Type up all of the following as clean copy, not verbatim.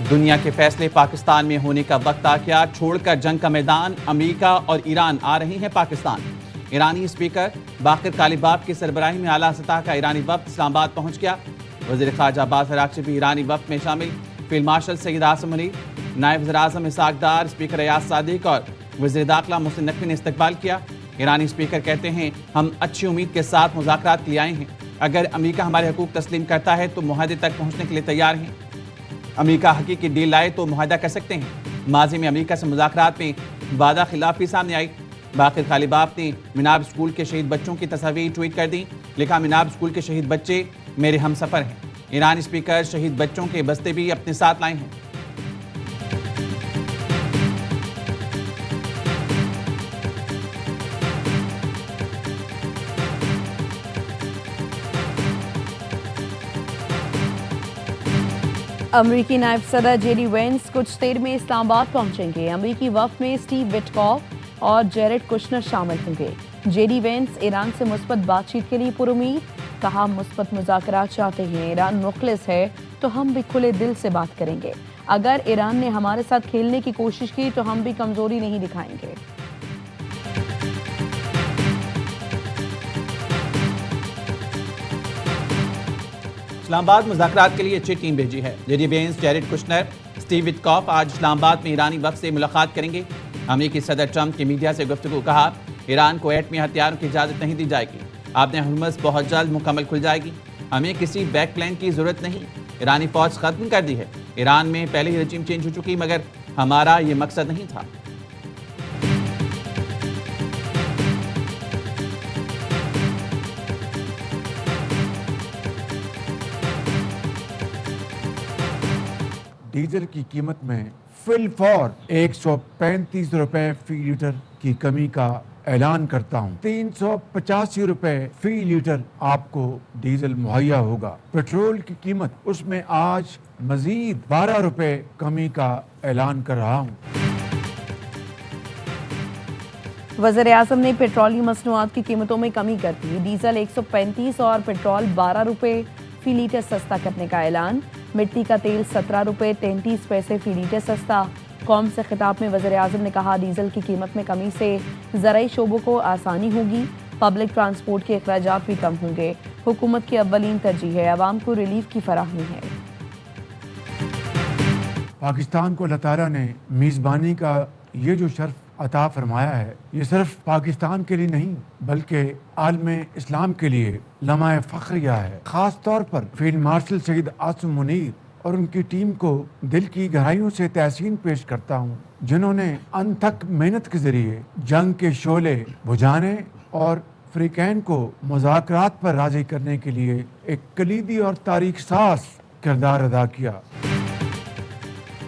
دنیا کے فیصلے پاکستان میں ہونے کا وقت آ گیا، چھوڑ کر جنگ کا میدان امریکہ اور ایران آ رہی ہیں پاکستان۔ ایرانی اسپیکر باقر کالباف کی سربراہی میں اعلیٰ سطح کا ایرانی وفد اسلام آباد پہنچ گیا۔ وزیر خارجہ عباس اراغچی بھی ایرانی وفد میں شامل۔ فیلڈ مارشل سید عاصم منیر، نائب وزیر اعظم اسحاق ڈار، اسپیکر ایاز صادق اور وزیر داخلہ محسن نقوی نے استقبال کیا۔ ایرانی اسپیکر کہتے ہیں، ہم اچھی امید کے ساتھ مذاکرات کے لیے آئے ہیں۔ اگر امریکہ ہمارے حقوق تسلیم کرتا ہے تو معاہدے تک پہنچنے کے لیے تیار ہیں۔ امریکہ حقیقی ڈیل لائے تو معاہدہ کر سکتے ہیں۔ ماضی میں امریکہ سے مذاکرات میں وعدہ خلافی سامنے آئی۔ باقر کالباف نے مناب اسکول کے شہید بچوں کی تصاویر ٹویٹ کر دیں، لکھا مناب اسکول کے شہید بچے میرے ہم سفر ہیں۔ ایرانی اسپیکر شہید بچوں کے بستے بھی اپنے ساتھ لائے ہیں۔ امریکی نائب صدر جے ڈی وینس کچھ دیر میں اسلام آباد پہنچیں گے۔ امریکی وفد میں اسٹیو وٹکاف اور جیرڈ کشنر شامل ہوں گے۔ جے ڈی وینس ایران سے مثبت بات چیت کے لیے پرامید، کہا مثبت مذاکرات چاہتے ہیں، ایران مخلص ہے تو ہم بھی کھلے دل سے بات کریں گے۔ اگر ایران نے ہمارے ساتھ کھیلنے کی کوشش کی تو ہم بھی کمزوری نہیں دکھائیں گے۔ اسلام آباد مذاکرات کے لیے اچھی ٹیم بھیجی ہے۔ J D Vance, Jared Kushner, Steve Witkoff آج اسلام آباد میں ایرانی وفد سے ملاقات کریں گے۔ امریکی صدر ٹرمپ کی میڈیا سے گفتگو، کہا ایران کو ایٹمی ہتھیاروں کی اجازت نہیں دی جائے گی۔ آبِ ہرمز بہت جلد مکمل کھل جائے گی۔ ہمیں کسی بیک پلان کی ضرورت نہیں۔ ایرانی فوج ختم کر دی ہے۔ ایران میں پہلے ہی رجیم چینج ہو چکی، مگر ہمارا یہ مقصد نہیں تھا۔ ڈیزل کی قیمت میں فی الفور 135 روپے فی لیٹر کی کمی کا اعلان کرتا ہوں۔ 385 روپے فی لیٹر آپ کو ڈیزل مہیا ہوگا۔ پیٹرول کی قیمت اس میں آج مزید 12 روپے کمی کا اعلان کر رہا ہوں۔ وزیر اعظم نے پیٹرولیمی مصنوعات کی قیمتوں میں کمی کر دی۔ ڈیزل 135 اور پیٹرول 12 روپے فی لیٹر سستا کرنے کا اعلان۔ مٹی کا تیل 17 روپے 33 پیسے فی لیٹر سستا۔ قوم سے خطاب میں وزیر اعظم نے کہا ڈیزل کی قیمت میں کمی سے زرعی شعبوں کو آسانی ہوگی، پبلک ٹرانسپورٹ کے اخراجات بھی کم ہوں گے۔ حکومت کی اولین ترجیح ہے عوام کو ریلیف کی فراہمی ہے۔ پاکستان کو اللہ تعالیٰ نے میزبانی کا یہ جو شرف عطا فرمایا ہے، یہ صرف پاکستان کے لیے نہیں بلکہ عالم اسلام کے لیے لمحہ فخریہ ہے۔ خاص طور پر فیلڈ مارشل سید عاصم منیر اور ان کی ٹیم کو دل کی گہرائیوں سے تحسین پیش کرتا ہوں، جنہوں نے انتھک محنت کے ذریعے جنگ کے شعلے بجھانے اور فریقین کو مذاکرات پر راضی کرنے کے لیے ایک کلیدی اور تاریخ ساز کردار ادا کیا۔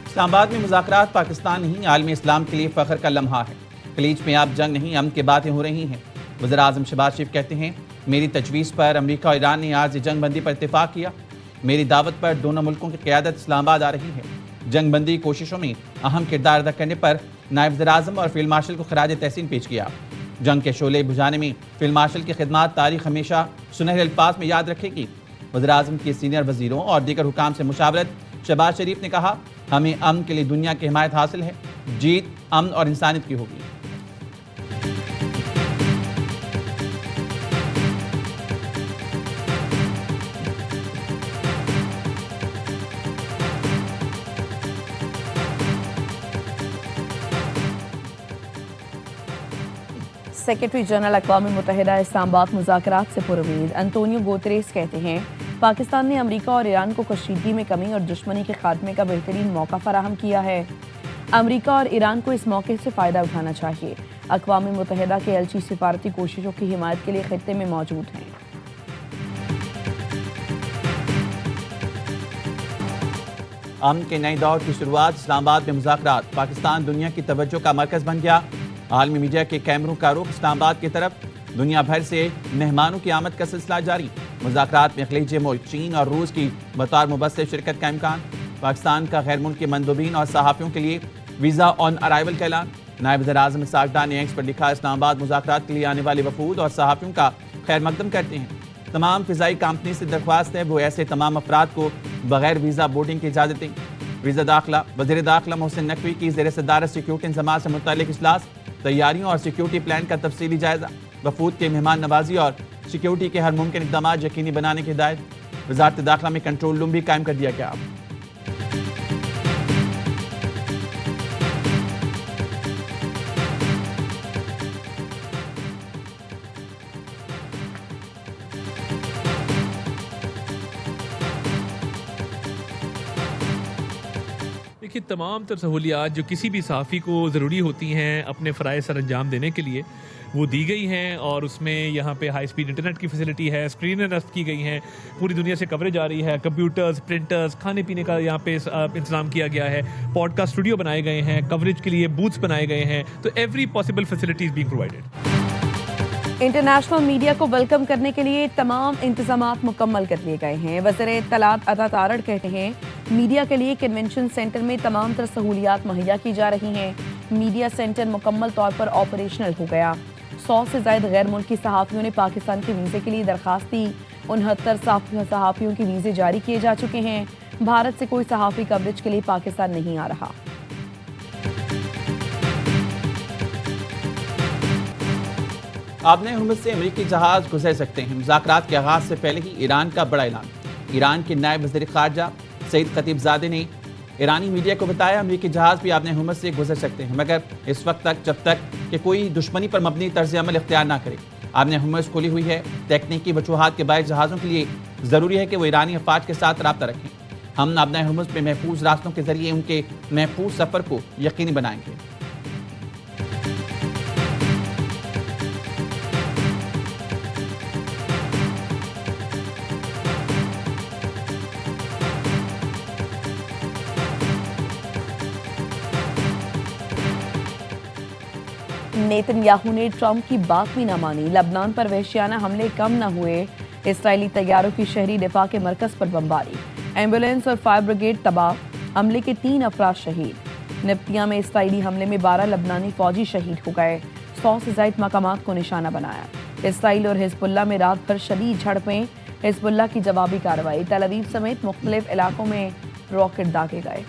اسلام آباد میں مذاکرات پاکستان نہیں عالم اسلام کے لیے فخر کا لمحہ ہے۔ خلیج میں اب جنگ نہیں، امن کی باتیں ہو رہی ہیں۔ وزیر اعظم شہباز شریف کہتے ہیں، میری تجویز پر امریکہ اور ایران نے آج جنگ بندی پر اتفاق کیا۔ میری دعوت پر دونوں ملکوں کی قیادت اسلام آباد آ رہی ہے۔ جنگ بندی کوششوں میں اہم کردار ادا کرنے پر نائب وزیر اعظم اور فیلڈ مارشل کو خراج تحسین پیش کیا۔ جنگ کے شعلے بجھانے میں فیلڈ مارشل کی خدمات تاریخ ہمیشہ سنہرے الفاظ میں یاد رکھے گی۔ وزیر اعظم کی سینئر وزیروں اور دیگر حکام سے مشاورت، شہباز شریف نے کہا، ہمیں امن کے لیے دنیا کی حمایت حاصل ہے۔ جیت امن اور انسانیت کی ہوگی۔ سیکرٹری جنرل اقوام متحدہ اسلام آباد مذاکرات سے پرامید۔ انتونیو گوتریس کہتے ہیں، پاکستان نے امریکہ اور ایران کو کشیدگی میں کمی اور دشمنی کے خاتمے کا بہترین موقع فراہم کیا ہے۔ امریکہ اور ایران کو اس موقع سے فائدہ اٹھانا چاہیے۔ اقوام متحدہ کے ایلچی سفارتی کوششوں کی حمایت کے لیے خطے میں موجود ہیں۔ امن کے نئے دور کی شروعات، اسلام آباد میں مذاکرات، پاکستان دنیا کی توجہ کا مرکز بن گیا۔ عالمی میڈیا کے کیمروں کا رخ اسلام آباد کی طرف، دنیا بھر سے مہمانوں کی آمد کا سلسلہ جاری۔ مذاکرات میں خلیجی ملک چین اور روس کی بطور مبصر شرکت کا امکان۔ پاکستان کا غیر ملکی مندوبین اور صحافیوں کے لیے ویزا آن ارائیول کا اعلان۔ نائب وزیر اعظم اسحاق ڈار نے ایکس پر لکھا، اسلام آباد مذاکرات کے لیے آنے والے وفود اور صحافیوں کا خیر مقدم کرتے ہیں۔ تمام فضائی کمپنی سے درخواست ہے وہ ایسے تمام افراد کو بغیر ویزا بورڈنگ کی اجازت دیں۔ ویزا داخلہ وزیر داخلہ محسن نقوی کی زیر صدارت سیکیورٹی انضمام سے متعلق اجلاس، تیاریوں اور سیکیورٹی پلان کا تفصیلی جائزہ، وفود کے مہمان نوازی اور سیکیورٹی کے ہر ممکن اقدامات یقینی بنانے کی ہدایت۔ وزارت داخلہ میں کنٹرول روم بھی قائم کر دیا گیا۔ دیکھیے، تمام تر سہولیات جو کسی بھی صحافی کو ضروری ہوتی ہیں اپنے فرائض سر انجام دینے کے لیے، وہ دی گئی ہیں، اور اس میں یہاں پہ ہائی سپیڈ انٹرنیٹ کی فیسلٹی ہے، اسکرینیں نصب کی گئی ہیں، پوری دنیا سے کوریج آ رہی ہے، کمپیوٹرز، پرنٹرز، کھانے پینے کا یہاں پہ انتظام کیا گیا ہے، پوڈ کاسٹ اسٹوڈیو بنائے گئے ہیں، کوریج کے لیے بوتھس بنائے گئے ہیں، تو every possible facility is being provided. International media کو ویلکم کرنے کے لیے تمام انتظامات مکمل کر لیے گئے ہیں۔ وزیر اطلاعات عطا تارڑ کہتے ہیں میڈیا کے لیے کنونشن سینٹر میں تمام تر سہولیات مہیا کی جا رہی ہیں۔ میڈیا سینٹر مکمل طور پر آپریشنل ہو گیا۔ 100 سے زائد غیر ملکی صحافیوں نے پاکستان کے ویزے کے لیے درخواست دی۔ 69 صحافیوں کے ویزے جاری کیے جا چکے ہیں۔ بھارت سے کوئی صحافی کوریج کے لیے پاکستان نہیں آ رہا۔ آبنۂ ہرمز سے امریکی جہاز گزر سکتے ہیں۔ مذاکرات کے آغاز سے پہلے ہی ایران کا بڑا اعلان۔ ایران کے نائب وزیر خارجہ سعید خطیب زادے نے ایرانی میڈیا کو بتایا امریکی جہاز بھی آبنۂ ہرمز سے گزر سکتے ہیں، مگر اس وقت تک جب تک کہ کوئی دشمنی پر مبنی طرز عمل اختیار نہ کرے۔ آبنۂ ہرمز کھلی ہوئی ہے۔ تکنیکی وجوہات کے باعث جہازوں کے لیے ضروری ہے کہ وہ ایرانی افواج کے ساتھ رابطہ رکھیں۔ ہم آبنۂ ہرمز پہ محفوظ راستوں کے ذریعے ان کے محفوظ سفر کو یقینی بنائیں گے۔ نیتن یاہو نے ٹرمپ کی بات بھی نہ مانی۔ لبنان پر وحشیانہ حملے کم نہ ہوئے۔ اسرائیلی طیاروں کی شہری دفاع کے مرکز پر بمباری۔ ایمبولینس اور فائر بریگیڈ تباہ۔ حملے کے 3 افراد شہید۔ نبطیہ میں اسرائیلی حملے میں 12 لبنانی فوجی شہید ہو گئے۔ 100 سے زائد مقامات کو نشانہ بنایا۔ اسرائیل اور حزب اللہ میں رات بھر شدید جھڑپیں۔ حزب اللہ کی جوابی کارروائی۔ تل ابیب سمیت مختلف علاقوں میں راکٹ داغے گئے۔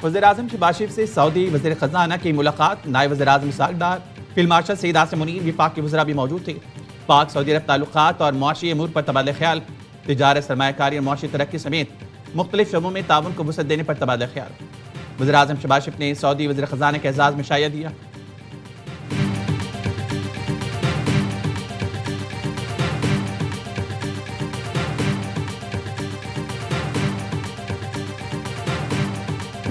وزیراعظم شہباز شریف سے سعودی وزیر خزانہ کی ملاقات۔ نائب وزیر اعظم اسحاق ڈار، فیلڈ مارشل سعید عاصم منیر، وفاق کے وزراء بھی موجود تھے۔ پاک سعودی عرب تعلقات اور معاشی امور پر تبادلہ خیال۔ تجارت، سرمایہ کاری اور معاشی ترقی سمیت مختلف شعبوں میں تعاون کو وسعت دینے پر تبادلہ خیال۔ وزیر اعظم شہباز شریف نے سعودی وزیر خزانہ کے اعزاز میں شائع دیا۔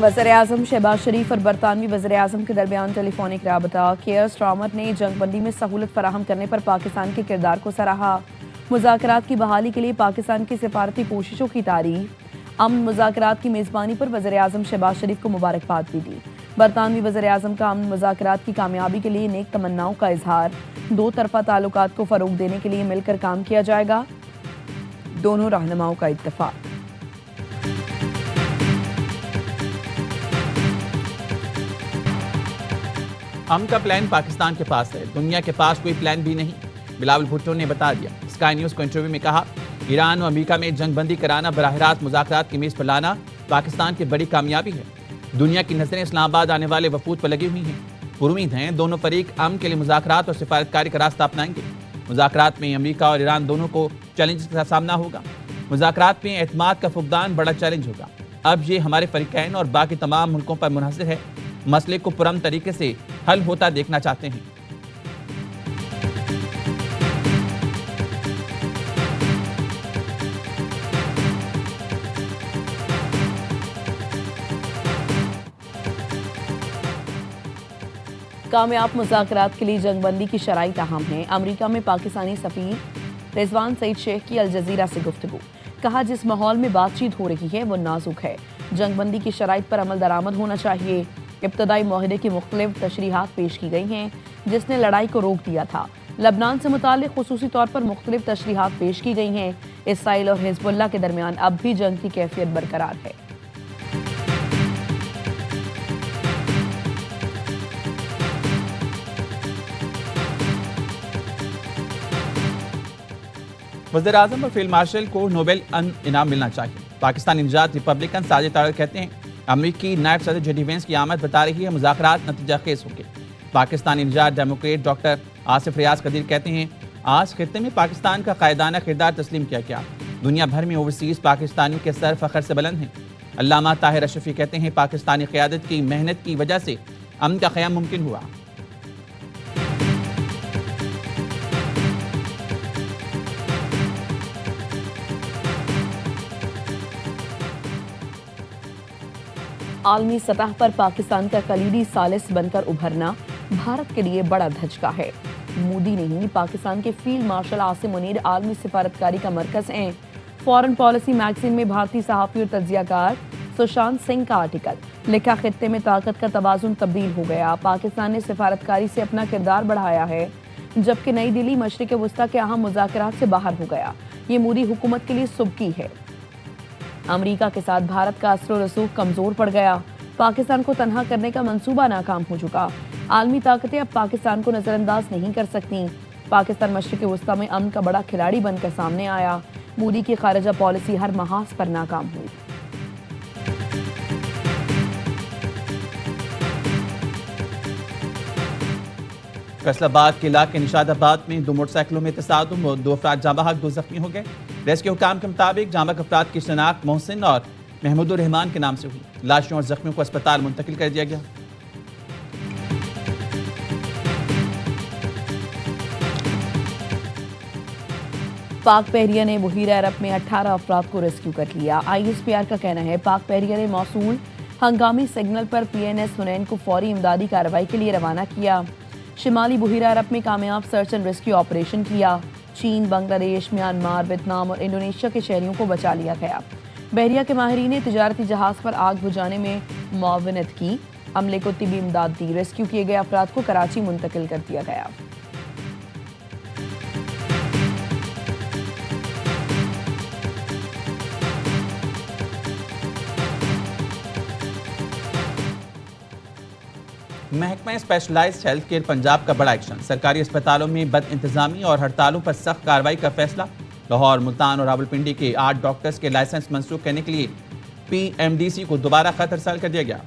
وزیر اعظم شہباز شریف اور برطانوی وزیر اعظم کے درمیان ٹیلی فونک رابطہ۔ کیئر سٹارمر نے جنگ بندی میں سہولت فراہم کرنے پر پاکستان کے کردار کو سراہا۔ مذاکرات کی بحالی کے لیے پاکستان کی سفارتی کوششوں کی تعریف۔ امن مذاکرات کی میزبانی پر وزیر اعظم شہباز شریف کو مبارکباد بھی دی۔ برطانوی وزیر اعظم کا امن مذاکرات کی کامیابی کے لیے نیک تمناؤں کا اظہار۔ 2 طرفہ تعلقات کو فروغ دینے کے لیے مل کر کام کیا جائے گا، دونوں رہنماؤں کا اتفاق۔ امن کا پلان پاکستان کے پاس ہے، دنیا کے پاس کوئی پلان بھی نہیں، بلاول بھٹو نے بتا دیا۔ اسکائی نیوز کو انٹرویو میں کہا، ایران اور امریکہ میں جنگ بندی کرانا، براہ راست مذاکرات کی میز پر لانا پاکستان کی بڑی کامیابی ہے۔ دنیا کی نظریں اسلام آباد آنے والے وفود پر لگی ہوئی ہیں۔ پرامید ہیں دونوں فریق امن کے لیے مذاکرات اور سفارتکاری کا راستہ اپنائیں گے۔ مذاکرات میں امریکہ اور ایران دونوں کو چیلنج کا سامنا ہوگا۔ مذاکرات میں اعتماد کا فقدان بڑا چیلنج ہوگا۔ اب یہ ہمارے فریقین اور باقی تمام ملکوں پر منحصر ہے۔ مسئلے کو پرامن طریقے سے حل ہوتا دیکھنا چاہتے ہیں۔ کامیاب مذاکرات کے لیے جنگ بندی کی شرائط اہم ہیں۔ امریکہ میں پاکستانی سفیر رضوان سعید شیخ کی الجزیرہ سے گفتگو۔ کہا جس ماحول میں بات چیت ہو رہی ہے وہ نازک ہے، جنگ بندی کی شرائط پر عمل درآمد ہونا چاہیے۔ ابتدائی معاہدے کی مختلف تشریحات پیش کی گئی ہیں جس نے لڑائی کو روک دیا تھا۔ لبنان سے متعلق خصوصی طور پر مختلف تشریحات پیش کی گئی ہیں۔ اسرائیل اور حزب اللہ کے درمیان اب بھی جنگ کی کیفیت برقرار ہے۔ وزیر اعظم اور فیلڈ مارشل کو نوبل انعام ملنا چاہیے. پاکستانی نژاد ریپبلکن ساجد طارق کہتے ہیں امریکی نائب صدر جے ڈی وینس کی آمد بتا رہی ہے مذاکرات نتیجہ خیز ہوں گے. پاکستانی نژاد ڈیموکریٹ ڈاکٹر آصف ریاض قدیر کہتے ہیں آج خطے میں پاکستان کا قائدانہ کردار تسلیم کیا گیا. دنیا بھر میں اوورسیز پاکستانیوں کے سر فخر سے بلند ہیں. علامہ طاہر اشرفی کہتے ہیں پاکستانی قیادت کی محنت کی وجہ سے امن کا قیام ممکن ہوا. عالمی سطح پر پاکستان کا کلیدی ثالث بن کر ابھرنا بھارت کے لیے بڑا دھچکا ہے. مودی نہیں پاکستان کے فیلڈ مارشل عاصم منیر عالمی سفارتکاری کا مرکز ہیں. فارن پالیسی میگزین میں بھارتی صحافی اور تجزیہ کار سشانت سنگھ کا آرٹیکل لکھا خطے میں طاقت کا توازن تبدیل ہو گیا. پاکستان نے سفارتکاری سے اپنا کردار بڑھایا ہے جبکہ نئی دہلی مشرق وسطیٰ کے اہم مذاکرات سے باہر ہو گیا. یہ مودی حکومت کے لیے سبکی ہے. امریکہ کے ساتھ بھارت کا اثر و رسوخ کمزور پڑ گیا. پاکستان کو تنہا کرنے کا منصوبہ ناکام ہو چکا. عالمی طاقتیں اب پاکستان کو نظر انداز نہیں کر سکتی. پاکستان مشرق وسطیٰ میں امن کا بڑا کھلاڑی بن کر سامنے آیا. مودی کی خارجہ پالیسی ہر محاذ پر ناکام ہوئی. فیصل آباد کے علاقے نشاد آباد میں 2 موٹر سائیکلوں میں تصادم اور 2 افراد جاں بحق 2 زخمی ہو گئے. ریسکیو حکام کے مطابق جاں بحق افراد کی شناخت محسن اور محمود الرحمان کے نام سے ہوئی. لاشوں اور زخمیوں کو اسپتال منتقل کر دیا گیا. پاک بحریہ نے بحیرہ عرب میں 18 افراد کو ریسکیو کر لیا. ISPR کا کہنا ہے پاک بحریہ نے موصول ہنگامی سگنل پر PNS حنین کو فوری امدادی کارروائی کے لیے روانہ کیا. شمالی بحیرہ عرب میں کامیاب سرچ اینڈ ریسکیو آپریشن کیا. چین، بنگلہ دیش، میانمار، ویتنام اور انڈونیشیا کے شہریوں کو بچا لیا گیا. بحریہ کے ماہرین نے تجارتی جہاز پر آگ بجھانے میں معاونت کی. عملے کو طبی امداد دی. ریسکیو کیے گئے افراد کو کراچی منتقل کر دیا گیا. محکمہ اسپیشلائزڈ ہیلتھ کیئر پنجاب کا بڑا ایکشن. سرکاری اسپتالوں میں بد انتظامی اور ہڑتالوں پر سخت کارروائی کا فیصلہ. لاہور، ملتان اور راولپنڈی کے 8 ڈاکٹرز کے لائسنس منسوخ کرنے کے لیے PMDC کو دوبارہ خط ارسال کر دیا گیا.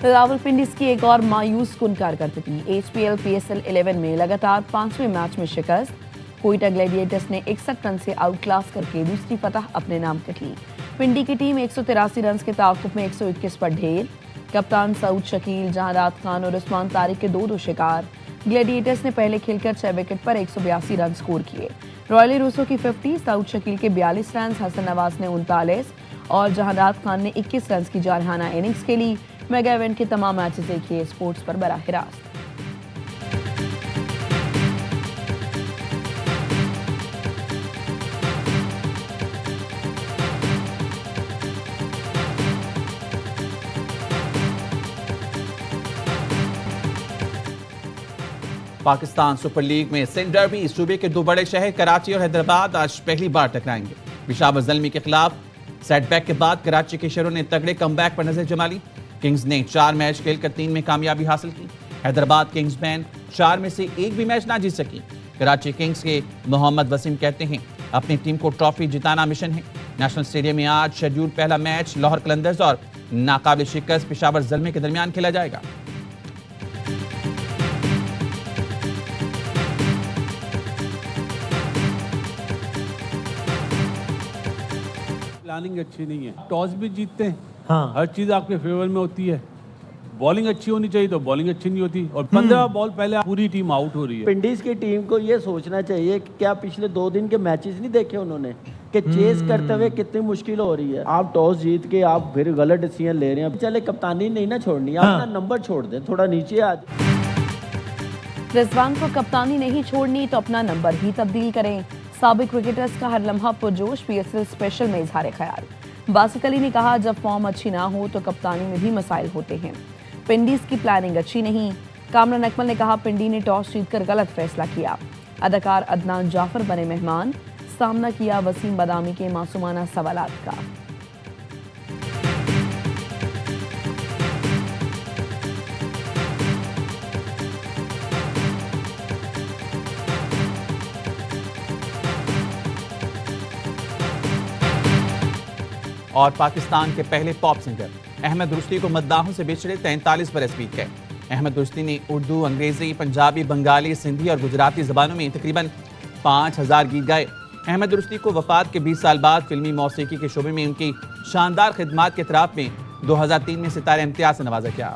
راولپنڈی کی ایک اور مایوس کن کارکردگی. HPL PSL 11 میں لگاتار 5ویں میچ میں شکست. کوئٹہ گلیڈیٹرز نے 61 رن سے آؤٹ کلاس کر کے دوسری فتح اپنے نام کر لی. پنڈی کی ٹیم 183 رنز کے تعاقب میں 121 پر ڈھیر. کپتان سعود شکیل، جہانرات خان اور عثمان طارق کے 2 شکار. گلیڈیٹرز نے پہلے کھیل کر 6 وکٹ پر 182 رن سکور کیے. رائلی روسو کی 50، سعود شکیل کے 42 رنز، حسن نواز نے 39 اور جہانرات خان نے 21 رنز کی جارحانہ اننگز کھیلی. میگا ایونٹ کے تمام میچز دیکھیے سپورٹس پر براہ راست. پاکستان سپر لیگ میں سندھ ڈربی. صوبے کے 2 بڑے شہر کراچی اور حیدرآباد آج پہلی بار ٹکرائیں گے. پشاور زلمی کے خلاف سیٹ بیک کے بعد کراچی کے شہروں نے تگڑے کم بیک پر نظر جما لی. کنگز نے 4 میچ کھیل کر 3 میں کامیابی حاصل کی. حیدرآباد کنگز مین 4 میں سے 1 بھی میچ نہ جیت سکی. کراچی کنگز کے محمد وسیم کہتے ہیں اپنی ٹیم کو ٹرافی جتانا مشن ہے. نیشنل اسٹیڈیم میں آج شیڈیول پہلا میچ لاہور قلندرز اور ناقابل شکست پشاور زلمی کے درمیان کھیلا جائے گا. پلاننگ اچھی نہیں ہے. ٹاس بھی جیتتے ہیں. ہاں، ہر چیز آپ کے فیور میں ہوتی ہے. بالنگ اچھی ہونی چاہیے تو بالنگ اچھی نہیں ہوتی اور 15 بال پہلے پوری ٹیم آؤٹ ہو رہی ہے. پنڈیز کی ٹیم کو یہ سوچنا چاہیے کہ کیا پچھلے 2 دن کے میچز نہیں دیکھے انہوں نے کہ چیز کرتے ہوئے کتنی مشکل ہو رہی ہے. آپ ٹاس جیت کے آپ پھر غلط ڈیسیژن لے رہے ہیں. چلے کپتانی نہیں نہ چھوڑنی, آپ اپنا نمبر چھوڑ دیں, تھوڑا نیچے آ جائیں. رضوان کو کپتانی نہیں چھوڑنی تو اپنا نمبر ہی تبدیل کریں. سابق کرکٹرز کا ہر لمحہ پرجوش PSL اسپیشل میں اظہار خیال. باسط علی نے کہا جب فارم اچھی نہ ہو تو کپتانی میں بھی مسائل ہوتے ہیں. پنڈیز کی پلاننگ اچھی نہیں. کامران اکمل نے کہا پنڈی نے ٹاس جیت کر غلط فیصلہ کیا. اداکار عدنان جعفر بنے مہمان. سامنا کیا وسیم بادامی کے معصومانہ سوالات کا. اور پاکستان کے پہلے پاپ سنگر احمد رشتی کو مداحوں سے بچھڑے 43 برس بیت گئے۔ احمد رشتی نے اردو، انگریزی، پنجابی، بنگالی، سندھی اور گجراتی زبانوں میں تقریباً 5000 گیت گائے۔ احمد رشتی کو وفات کے 20 سال بعد فلمی موسیقی کے شعبے میں ان کی شاندار خدمات کے اعتراف میں 2003 میں ستارہ امتیاز سے نوازا گیا۔